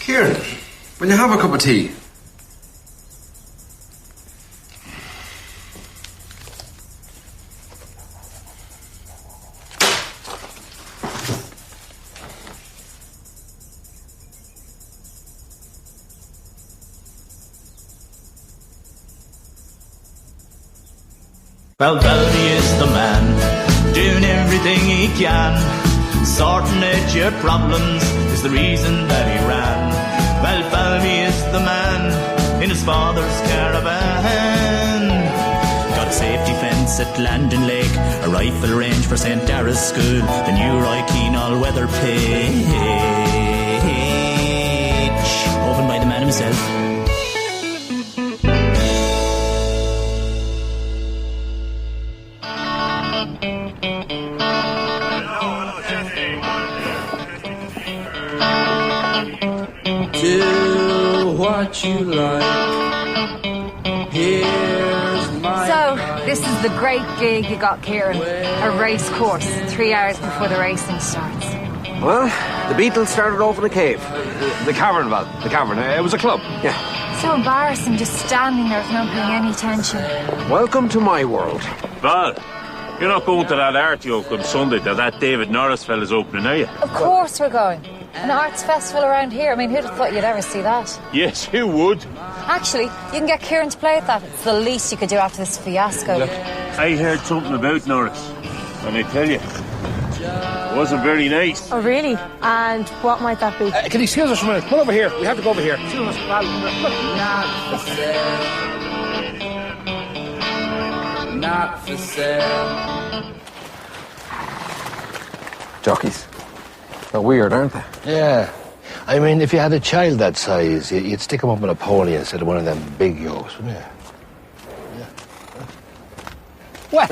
Kieran, will you have a cup of tea? Well, Falvey is the man, doing everything he can, sorting out your problems is the reason that he ran. Well, Falvey is the man in his father's caravan. Got a safety fence at Landon Lake, a rifle range for St. Dara's School, the new Roy Keane all-weather pitch, opened by the man himself. What you like. Here's my So, this is the great gig you got, Kieran. A race course, 3 hours before the racing starts. Well, the Beatles started off in a cave. The cavern, Val. The cavern. It was a club. Yeah. So embarrassing, just standing there with not paying any attention. Welcome to my world. Val, you're not going to that art yoke on Sunday that David Norris fella's opening, are you? Of course we're going. An arts festival around here. I mean, who'd have thought you'd ever see that? Yes, who would? Actually, you can get Kieran to play at that. It's the least you could do after this fiasco. Look, I heard something about Norris, and I tell you, it wasn't very nice. Oh, really? And what might that be? Can you excuse us for a minute? Come over here. We have to go over here. Excuse us, Val. Not for sale. Jockeys. They're weird, aren't they? Yeah. I mean, if you had a child that size, you'd stick him up on a pony instead of one of them big yokes, wouldn't you? Yeah. Well,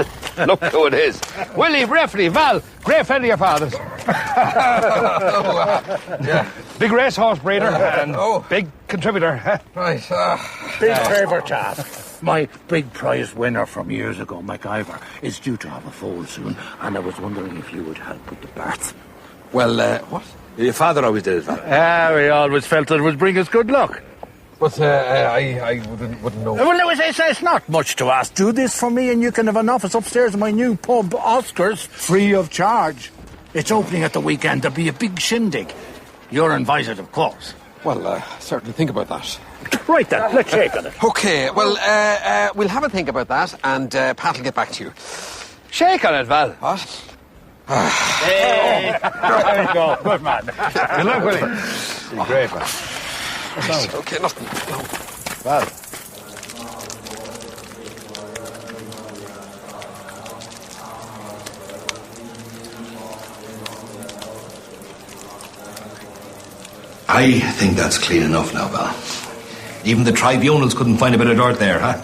look who it is. Willie, referee, Val, great friend of your father's. Yeah. Big racehorse breeder and big contributor. Right. Big favour, chap. My big prize winner from years ago, MacIver, is due to have a foal soon, and I was wondering if you would help with the birth. Well, what? Your father always did it, Val. We always felt it would bring us good luck. But I wouldn't know. Well, it's not much to ask. Do this for me and you can have an office upstairs in my new pub, Oscar's, free of charge. It's opening at the weekend. There'll be a big shindig. You're invited, of course. Well, certainly think about that. Right then, let's shake on it. Okay, well, we'll have a think about that, and Pat will get back to you. Shake on it, Val. What? Hey! There we go. Good man. Good luck, Willie. You're great, man. Right, okay, nothing. Val. I think that's clean enough now, Val. Even the tribunals couldn't find a bit of dirt there, huh?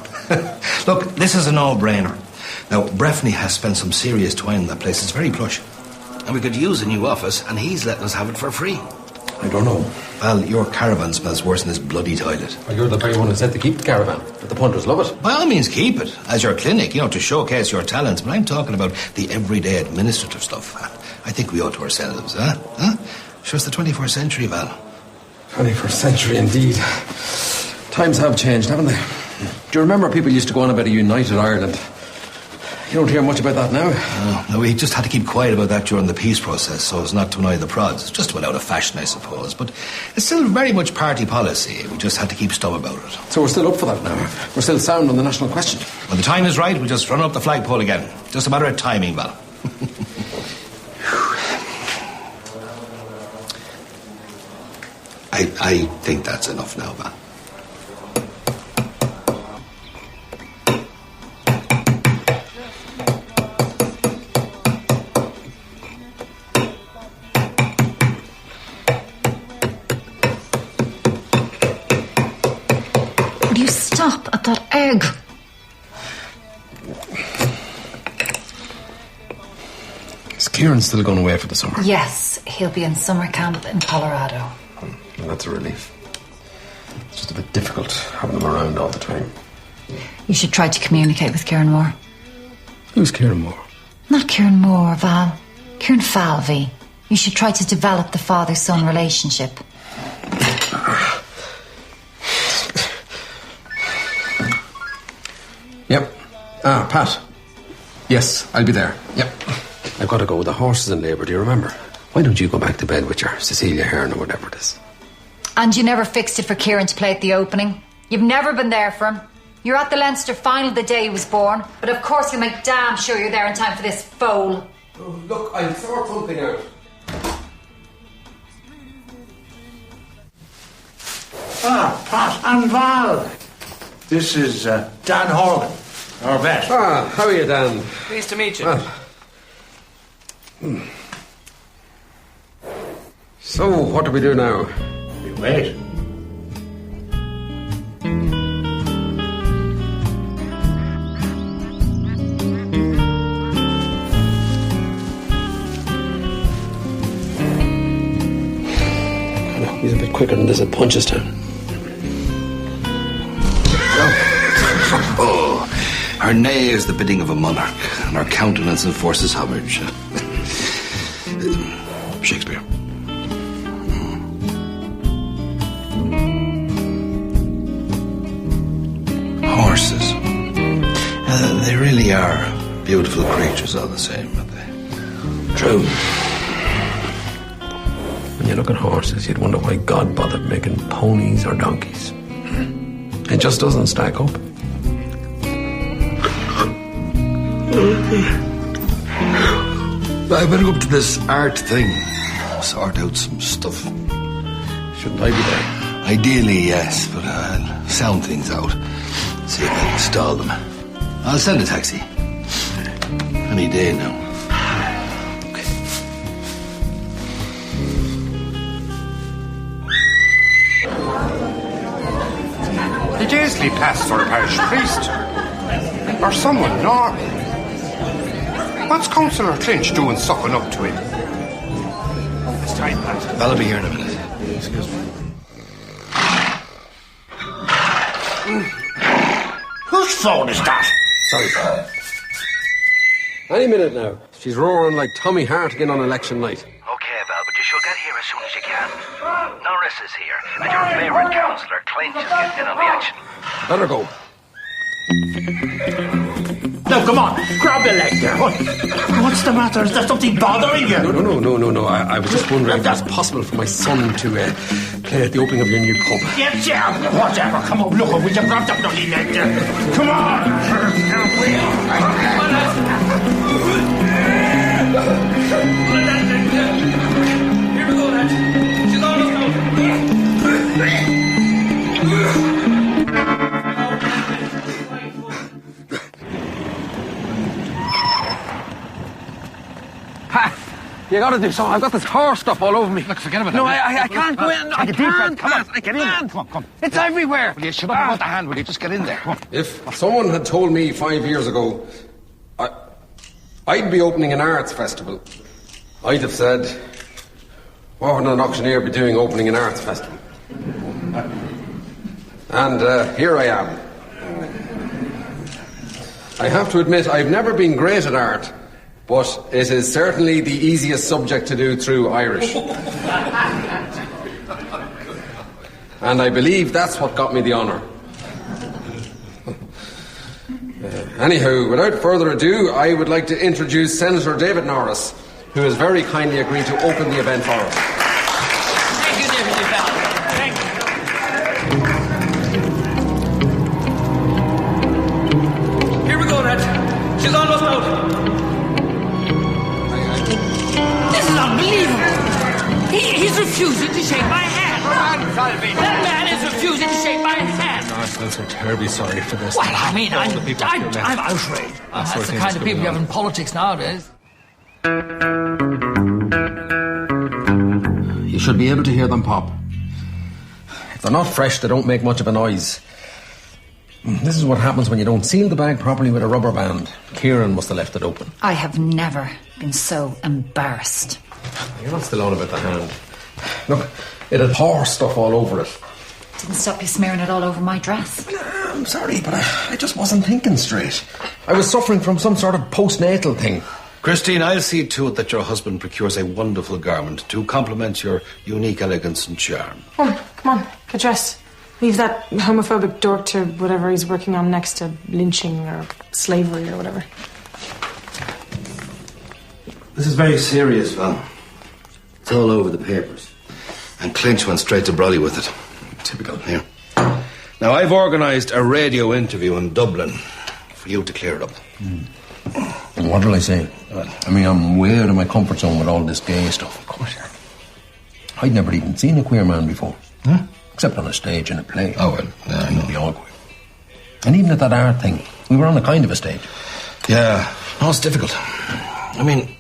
Look, this is a no-brainer. Now, Breffney has spent some serious twine in that place. It's very plush. And we could use a new office, and he's letting us have it for free. I don't know. Val, your caravan smells worse than this bloody toilet. Well, you're the very one who said to keep the caravan. But the punters love it. By all means, keep it as your clinic, to showcase your talents. But I'm talking about the everyday administrative stuff. I think we owe to ourselves, huh? Sure, it's the 21st century, Val. 21st century, indeed. Times have changed, haven't they? Do you remember people used to go on about a united Ireland? You don't hear much about that now. No, we just had to keep quiet about that during the peace process so as not to annoy the prods. It just went out of fashion, I suppose. But it's still very much party policy. We just had to keep stum about it. So we're still up for that now. We're still sound on the national question. When the time is right, we'll just run up the flagpole again. Just a matter of timing, Val. I think that's enough now, Val. Would you stop at that egg? Is Kieran still going away for the summer? Yes, he'll be in summer camp in Colorado. Well, that's a relief. It's just a bit difficult having him around all the time. You should try to communicate with Kieran Moore. Who's Kieran Moore? Not Kieran Moore, Val. Kieran Falvey. You should try to develop the father-son relationship. Yep. Pat. Yes, I'll be there. Yep. I've got to go. The horse is in labour, do you remember? Why don't you go back to bed with your Cecilia Hearn or whatever it is? And you never fixed it for Kieran to play at the opening? You've never been there for him? You're at the Leinster final the day he was born, but of course you'll make damn sure you're there in time for this foal. Oh, look, I'll sort something out. Pat and Val. This is Dan Horgan, our vet. How are you, Dan? Pleased to meet you. So, what do we do now? We wait. He's a bit quicker than this at Punchestown. Oh, her neigh is the bidding of a monarch, and her countenance enforces homage. Shakespeare. Horses. They really are beautiful creatures all the same, aren't they? True. When you look at horses, you'd wonder why God bothered making ponies or donkeys. It just doesn't stack up. I better go up to this art thing, sort out some stuff. Shouldn't I be there? Ideally, yes, but I'll sound things out. See if I can stall them. I'll send a taxi. Any day now. He'd easily pass for a parish priest. Or someone normal. What's Councillor Clinch doing sucking up to him? It's time, Pat. I'll be here in a minute. Excuse me. Whose phone is that? Sorry, sir. Any minute now. She's roaring like Tommy Hart again on election night. Okay, Val, but you should get here as soon as you can. Norris is here, and your favourite councillor, Clinch, is getting in on the action. Better go. No, come on. Grab the leg there. What's the matter? Is there something bothering you? No. I was just wondering if it's possible for my son to play at the opening of your new pub. Yes, yeah. Whatever. Come on, look. Will you grab the bloody leg there? Come on. Here we go, lads. She's almost out. You gotta do something. I've got this horse stuff all over me. Look, forget about it. No, I can't go in. I can't. Come on, get in. Come on. It's everywhere. Will you shut up about the hand? Will you just get in there? Come on. If someone had told me 5 years ago I'd be opening an arts festival, I'd have said, what would an auctioneer be doing opening an arts festival? And here I am. I have to admit, I've never been great at art, but it is certainly the easiest subject to do through Irish. And I believe that's what got me the honour. Anyhow, without further ado, I would like to introduce Senator David Norris, who has very kindly agreed to open the event for us. Thank you, Deputy Bell. Thank you. Here we go, lads. She's almost out. This is unbelievable. He's refusing to shake my hand. Falvey. That man is refusing to shake my hand. I feel so terribly sorry for this. Well, I mean, I'm outraged. That's the kind of people you have in politics nowadays. You should be able to hear them pop. If they're not fresh, they don't make much of a noise. This is what happens when you don't seal the bag properly with a rubber band. Kieran must have left it open. I have never been so embarrassed. You're not still on about the hand. Look, it had horse stuff all over it. Didn't stop you smearing it all over my dress. I'm sorry, but I just wasn't thinking straight. I was suffering from some sort of postnatal thing. Christine, I'll see to it that your husband procures a wonderful garment to complement your unique elegance and charm. Come on, get dressed. Leave that homophobic dork to whatever he's working on next, to lynching or slavery or whatever. This is very serious, Val. It's all over the papers. And Clinch went straight to Brolly with it. Typical. Here. Now, I've organised a radio interview in Dublin for you to clear it up. And what will I say? I mean, I'm way out of my comfort zone with all this gay stuff. Of course, yeah. I'd never even seen a queer man before. Huh? Except on a stage in a play. Oh, well, yeah, I know. Be all queer. And even at that art thing, we were on a kind of a stage. Yeah, no, it's difficult. I mean,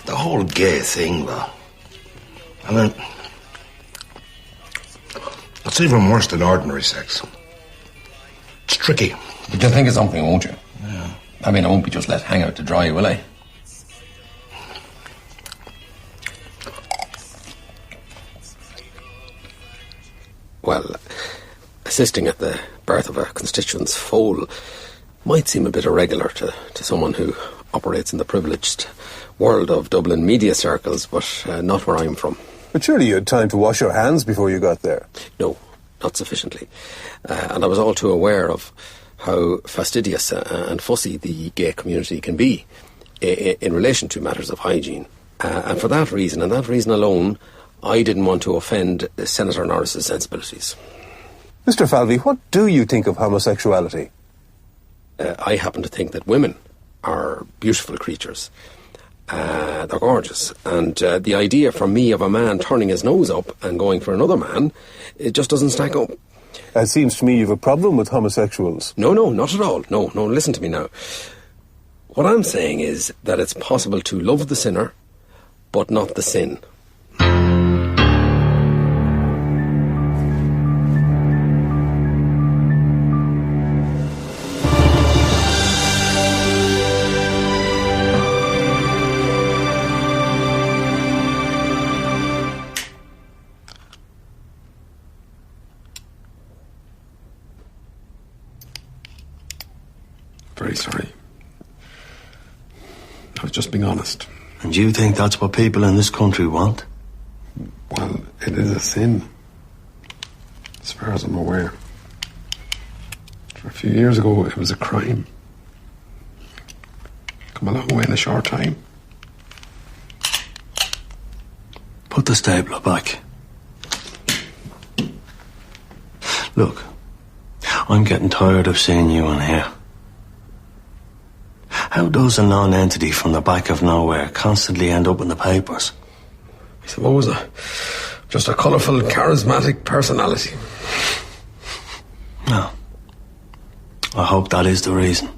the whole gay thing, though. I mean, it's even worse than ordinary sex. It's tricky. But you'll think of something, won't you? Yeah. I mean, I won't be just let hang out to dry, will I? Well, assisting at the birth of a constituent's foal might seem a bit irregular to someone who operates in the privileged world of Dublin media circles, but not where I'm from. But surely you had time to wash your hands before you got there. No, not sufficiently. And I was all too aware of how fastidious and fussy the gay community can be in relation to matters of hygiene. And for that reason, and that reason alone, I didn't want to offend Senator Norris's sensibilities. Mr. Falvey, what do you think of homosexuality? I happen to think that women are beautiful creatures. They're gorgeous. And the idea for me of a man turning his nose up and going for another man, it just doesn't stack up. It seems to me you have a problem with homosexuals. No, not at all. No, listen to me now. What I'm saying is that it's possible to love the sinner, but not the sin. Very sorry. I was just being honest. And you think that's what people in this country want? Well, it is a sin, as far as I'm aware. A few years ago, it was a crime. Come a long way in a short time. Put the stapler back. Look, I'm getting tired of seeing you in here. How does a non-entity from the back of nowhere constantly end up in the papers? I suppose just a colourful, charismatic personality. No. I hope that is the reason.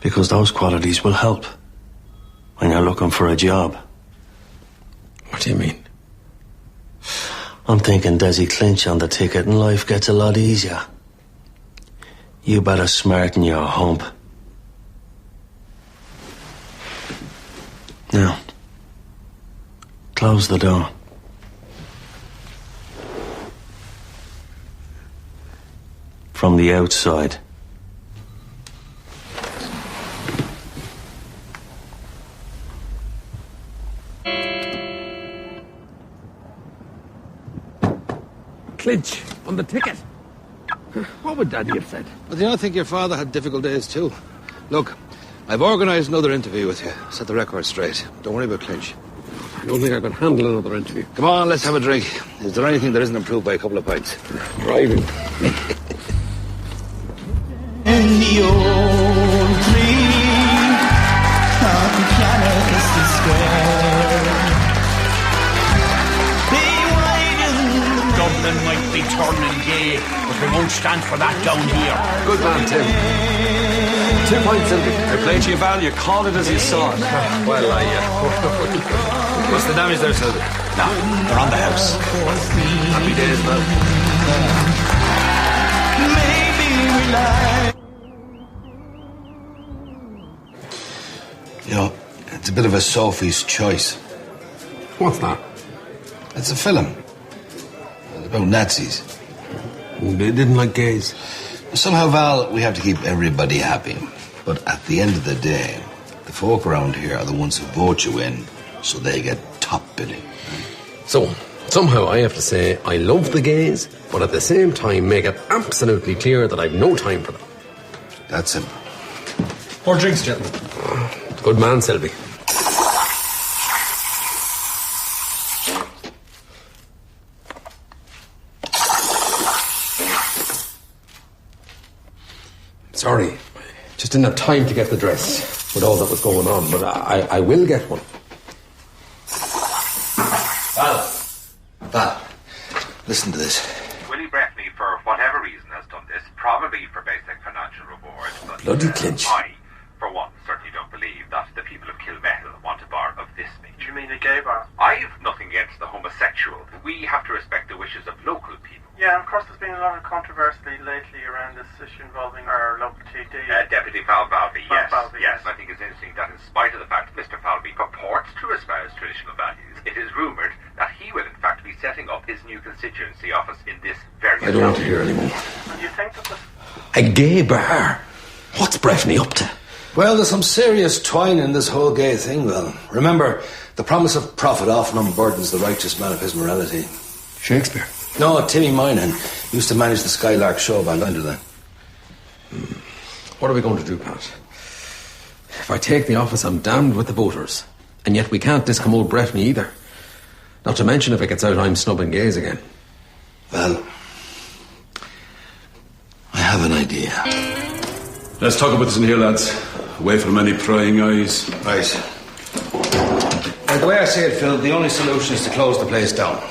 Because those qualities will help when you're looking for a job. What do you mean? I'm thinking Desi Clinch on the ticket and life gets a lot easier. You better smarten your hump. Now, close the door. From the outside. Clinch, on the ticket. What would Daddy have said? But do you not think your father had difficult days too? Look, I've organised another interview with you. Set the record straight. Don't worry about Clinch. I don't think I can handle another interview. Come on, let's have a drink. Is there anything that isn't improved by a couple of pints? Driving. In the old tree on Canister Square, Dublin might be turning gay, but we won't stand for that down here. Good man, Tim. 2 points, Sylvie. I played to your value. Call it as you saw it. Well, What's the damage there, Sylvie? No, they're on the house. Happy days, man. You know, it's a bit of a Sophie's choice. What's that? It's a film. It's about Nazis. They didn't like gays. Somehow, Val, we have to keep everybody happy. But at the end of the day, the folk around here are the ones who vote you in, so they get top billing. So, Somehow I have to say I love the gays, but at the same time make it absolutely clear that I've no time for them. That's him. More drinks, gentlemen. Good man, Selby. Sorry, just didn't have time to get the dress with all that was going on, but I will get one. Val, listen to this. Willie Breffney, for whatever reason, has done this, probably for basic financial reward. But Bloody clinch. I, for one, certainly don't believe that the people of Kilmetal want a bar of this nature. You mean a gay bar? I've nothing against the homosexual. We have to respect the wishes of local people. Yeah, of course there's been a lot of controversy lately around this issue involving our local TD. Deputy Falvey, yes. Falvey. Yes, I think it's interesting that in spite of the fact that Mr. Falvey purports to espouse traditional values, it is rumoured that he will in fact be setting up his new constituency office in this very I don't want to hear anymore. And you think that this... A gay bar? What's Breffney up to? Well, there's some serious twine in this whole gay thing, Val. Remember, the promise of profit often unburdens the righteous man of his morality. Shakespeare? No, Timmy Moynihan used to manage the Skylark show band under that. What are we going to do, Pat? If I take the office, I'm damned with the voters. And yet we can't discommode Breffney either. Not to mention if it gets out I'm snubbing gays again. Well, I have an idea. Let's talk about this in here, lads. Away from any prying eyes. Right. The way I see it, Phil, the only solution is to close the place down.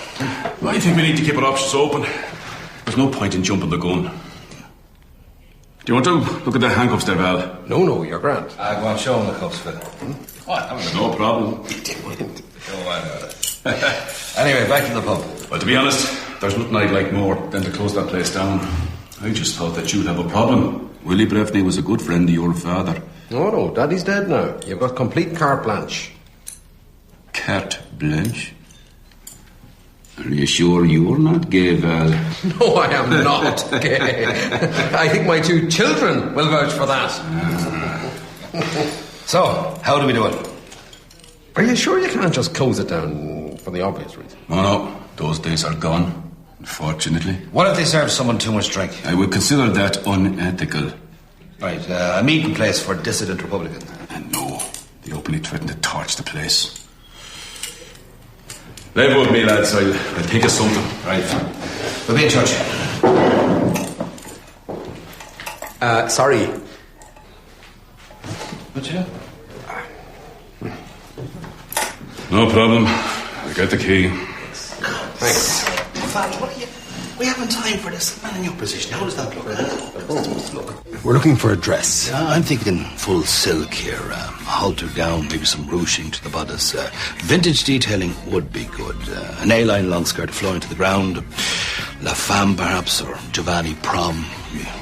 I think we need to keep our options open. There's no point in jumping the gun. Do you want to look at the handcuffs there, Val? No, you're grand. I go on, show him the cuffs, Phil. No problem. Anyway, back to the pub. Well, to be honest, there's nothing I'd like more than to close that place down. I just thought that you'd have a problem. Willie Breffney was a good friend of your father. No, Daddy's dead now. You've got complete carte blanche. Carte blanche? Are you sure you're not gay, Val? No, I am not gay. I think my two children will vouch for that. So, how do we do it? Are you sure you can't just close it down for the obvious reason? Oh, no. Those days are gone, unfortunately. What if they serve someone too much drink? I would consider that unethical. Right, a meeting place for dissident Republicans. And no, they openly threatened to torch the place. Leave with me, lads. I'll think of something. Right. We'll be in touch. Sorry. What's you? No problem. I'll get the key. Thanks. Val, what are you... We haven't time for this. Man in your position. How does that look? We're looking for a dress. I'm thinking full silk here. A halter gown, maybe some ruching to the bodice. Vintage detailing would be good. An A-line long skirt flowing to the ground. La Femme, perhaps, or Giovanni Prom. Yeah.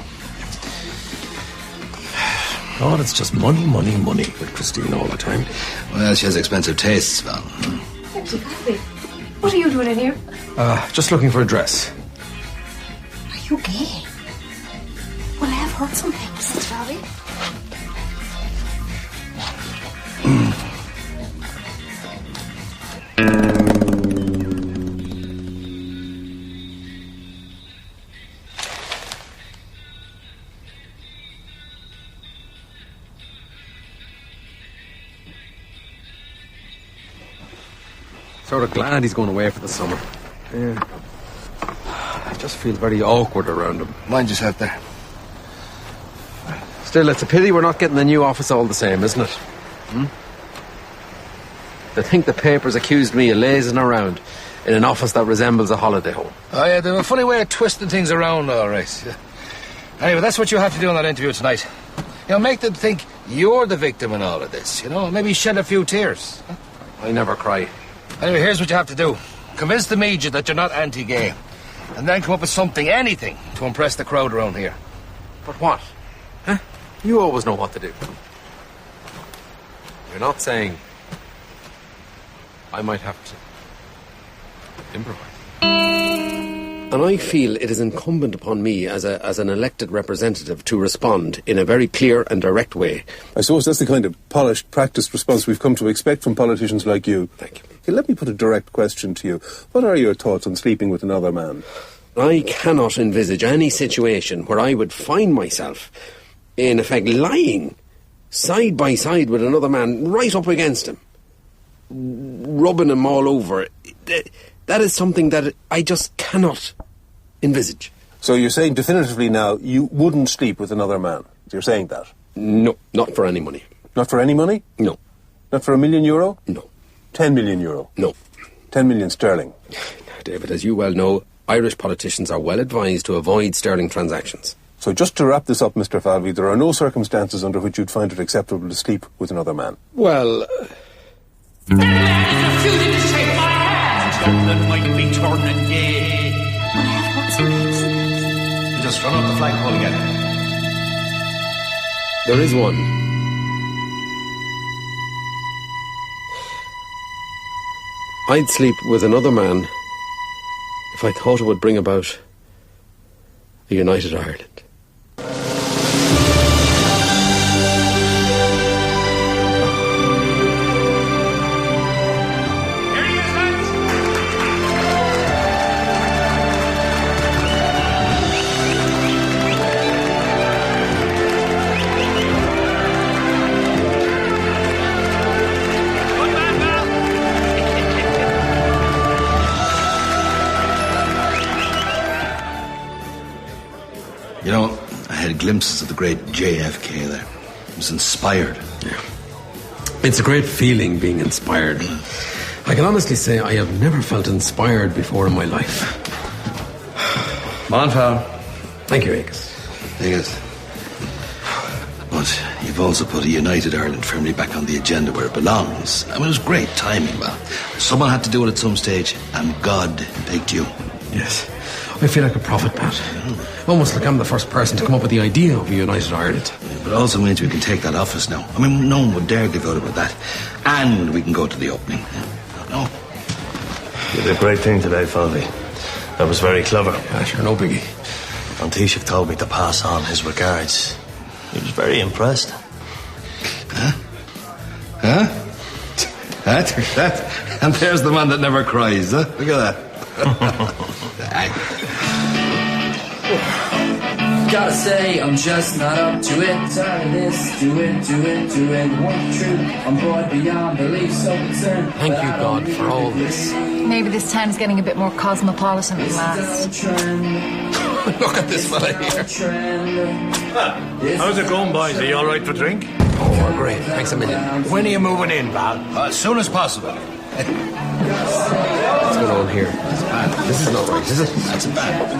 God, it's just money with Christine all the time. Well, she has expensive tastes, Val. What are you doing in here? Just looking for a dress. Are you gay? Well, I have heard some things, Mr. Falvey. Sort of glad he's going away for the summer. Yeah. I just feel very awkward around him. Mind yourself there. Still, it's a pity we're not getting the new office all the same, isn't it? They think the papers accused me of lazing around in an office that resembles a holiday home. Oh, yeah, they have a funny way of twisting things around, all right. Yeah. Anyway, that's what you have to do in that interview tonight. You know, make them think you're the victim in all of this, you know? Maybe shed a few tears. I never cry. Anyway, here's what you have to do. Convince the media that you're not anti-gay. And then come up with something, anything, to impress the crowd around here. But what? Huh? You always know what to do. You're not saying I might have to improvise. And I feel it is incumbent upon me as an elected representative to respond in a very clear and direct way. I suppose that's the kind of polished, practiced response we've come to expect from politicians like you. Thank you. Okay, let me put a direct question to you. What are your thoughts on sleeping with another man? I cannot envisage any situation where I would find myself, in effect, lying side by side with another man, right up against him, rubbing him all over. That is something that I just cannot envisage. So you're saying definitively now you wouldn't sleep with another man? You're saying that? No, not for any money. Not for any money? No. Not for €1 million? No. 10 million euro? No. 10 million sterling? David, as you well know, Irish politicians are well advised to avoid sterling transactions. So just to wrap this up, Mr. Falvey, there are no circumstances under which you'd find it acceptable to sleep with another man? Well... That man is refusing to shake my hand! That might be turning gay. You just run up the flagpole again. There is one. I'd sleep with another man if I thought it would bring about a united Ireland. You know, I had glimpses of the great JFK there. I was inspired. Yeah. It's a great feeling being inspired. I can honestly say I have never felt inspired before in my life. Come on, Fal. Thank you, Agus. Agus. But you've also put a united Ireland firmly back on the agenda where it belongs. I mean, it was great timing, Val. Someone had to do it at some stage, and God picked you. Yes. I feel like a prophet, Pat. Almost like I'm the first person to come up with the idea of a united Ireland. Yeah, but it also means we can take that office now. I mean, no one would dare give out about that. And we can go to the opening. No. You did a great thing today, Falvey. That was very clever. Yeah, sure, no biggie. And Taoiseach told me to pass on his regards. He was very impressed. Huh? That? And there's the man that never cries, huh? Look at that. Gotta say, I'm just not up to it. Tired of this, do it. Want the truth, I'm bored beyond belief, so concerned. Thank you, God, for all this. Maybe this town's getting a bit more cosmopolitan than last. Look at this fella here. How's it going, boys? Are you all right for drink? Oh, we're great. Thanks a million. When are you moving in, Val? As soon as possible. What's going on here? This is not right, is it? That's bad.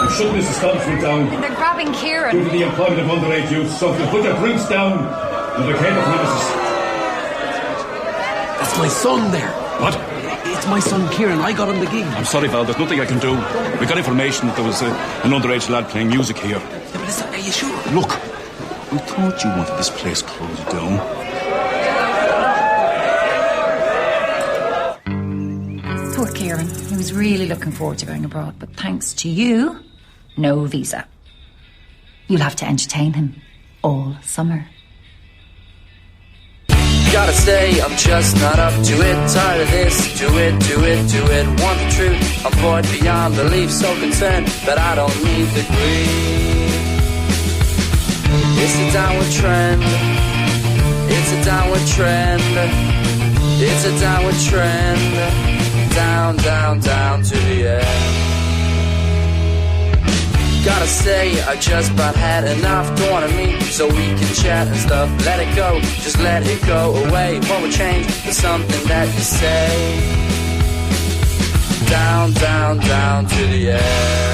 I'm sure Mrs. Scott went down. They're grabbing Kieran. Due to the employment of underage youth, so if you put their drinks down and they came to premises. That's my son there. What? It's my son Kieran. I got him the gig. I'm sorry, Val, there's nothing I can do. We got information that there was an underage lad playing music here. Yeah, but are you sure? Look, we thought you wanted this place closed down. Poor Kieran. He was really looking forward to going abroad, but thanks to you, no visa. You'll have to entertain him all summer. Gotta say, I'm just not up to it. Tired of this, do it. Want the truth, I'm bored beyond belief, so concerned that I don't need the grief. It's a downward trend. It's a downward trend. It's a downward trend. Down to the end. Gotta say, I just about had enough. Don't wanna meet so we can chat and stuff. Let it go, just let it go away. What would change for something that you say? Down to the end.